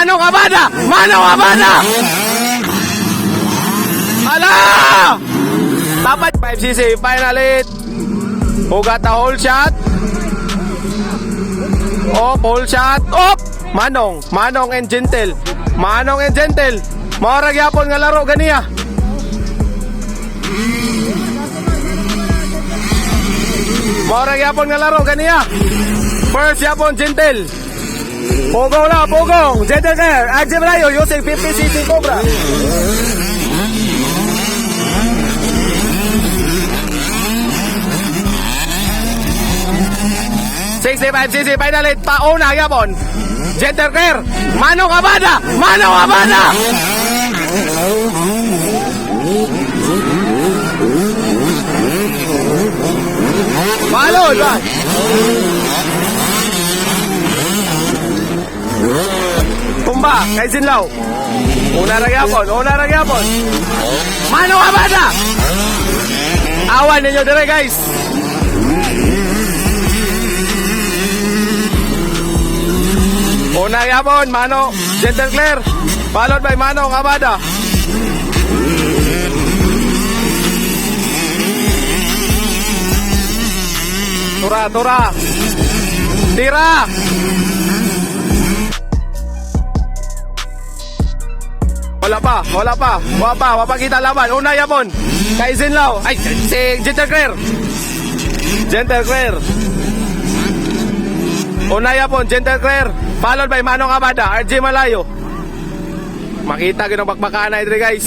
Manong Abada! Manong Abada! Ala! Dapat 5cc, final hit. Ugat na hole shot. Op, hole shot. Op! Manong and Gentle. Manong and Gentle. Maurag yapon nga laro ganiya. Maurag yapon nga laro ganiya. First yapon Gentle. Pogong na, pogong. Gentle there. Ajim Rayo using 50cc Cobra. $65cc final hit. Pauna yapon. Gentle clear. Manong Abada. Manong Abada. Balon ba? Tumba, kay Sinlaw. Una ragyapon. Manong Abada. Awan ninyo dire guys. Una yapon, Mano, Gentle Clear. Followed by Manong Abada. Tura. Tira. Wala pa kita laban. Una yapon. Kay Zinlaw. Ay, si Gentle Clear. Una yapon, Gentle Clear. Followed by Manong Abada, RJ Malayo. Makita ko ng bakbakaan na ito guys.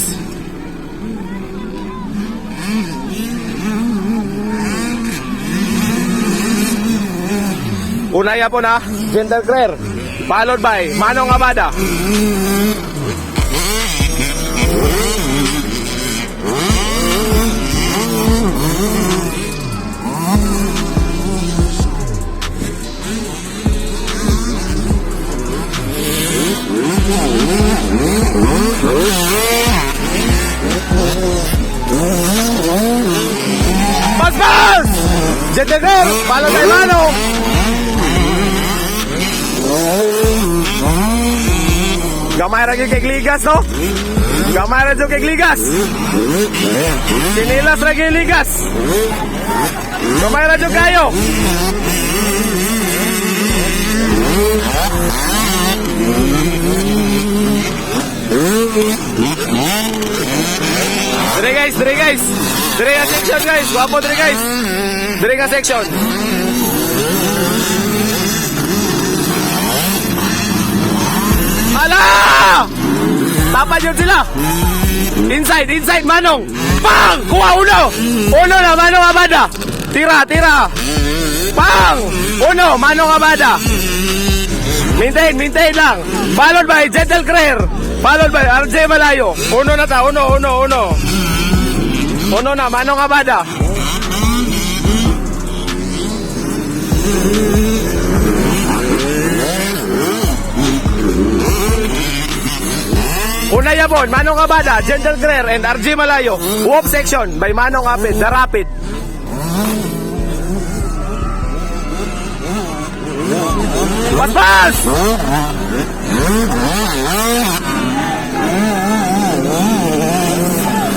Unaya po na, Gentle Clear. Followed by Manong Abada. Pas! Gentle Clear, followed by Manong. Gamay ra gyud kay Ligas, no? Gamay ra gyud kay Ligas. Sinilas ra gyud Ligas. Gamay ra gyud kayo. Dire guys. Dire nga section guys. Wapo dire guys. Dire nga section. Hala! Tapan yun sila. Inside Manong. Pang! Kuha uno na Manong Abada. Tira. Pang! Uno, Manong Abada. Maintain lang. Followed by Gentle Clear. Followed by RJ Malayo. Uno na ta. Uno na, Manong Abada. Una yapon, Manong Abada, Gentle Clear, and RJ Malayo. Walk section by Manong Apid, the Rapid. Pas!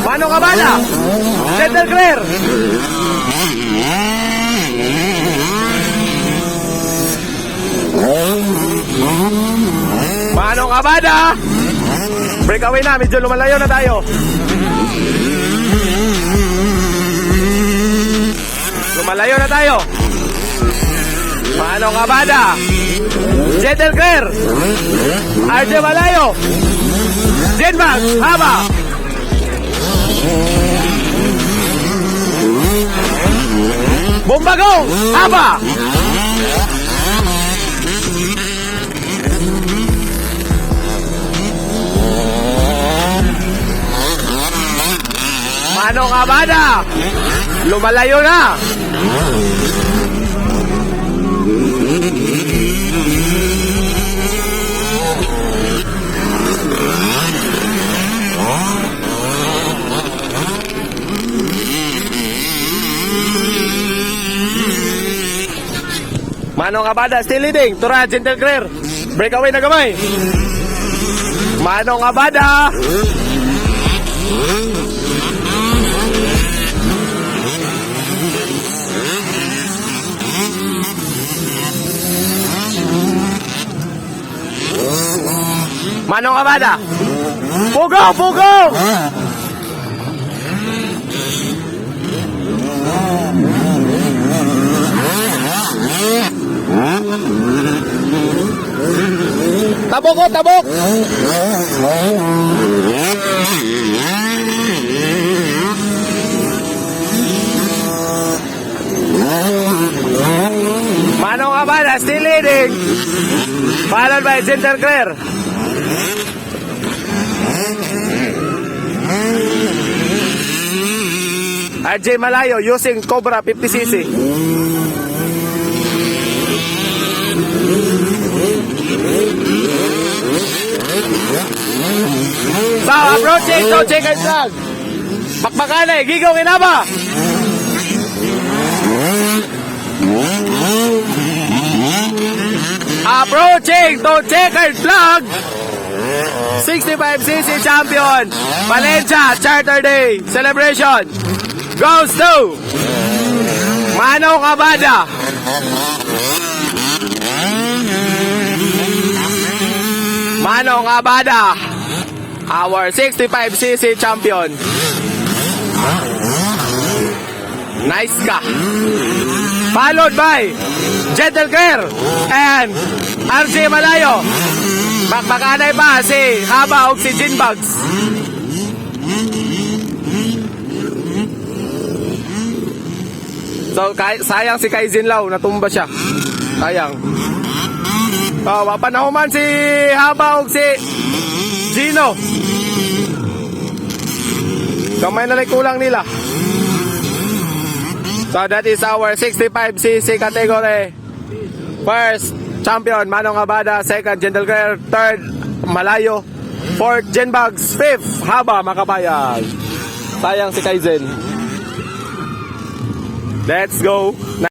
Manong Abada, Gentle Clear. Manong Abada. Breakaway na, medyo lumalayo na tayo. Manong Abada, Gentle Clear, RJ Malayo, Genmax, haba. Bumbagong, haba. Manong Abada, lumalayo na. Manong Abada still leading. Tura, Gentle Clear. Breakaway na gamay. Manong Abada. Manong Abada. Pugo, pugo. Tabok ko, tabok. Manong Abada still leading. Followed by Gentle Claire. RJ Malayo using Cobra 50cc. So, approaching to chicken vlog. Pakpakanay, Gigaw Inaba. Approaching to checkered flag. 65cc champion Valencia Charter Day celebration goes to Manong Abada. Manong Abada, our 65cc champion. Nice ka. Followed by Gentle Care and RJ Malayo. Bakbakanay pa si Haba o si Jinbugs. So, sayang si Kaizin Lau, natumba siya. Sayang. Panahuman si Haba o si Gino. Kamay na kulang nila. So, that is our 65cc category. First, champion, Manong Abada. Second, Gentle Care. Third, Malayo. Fourth, Jinbugs. Fifth, Haba, Makabayan. Sayang si Kaizen. Let's go.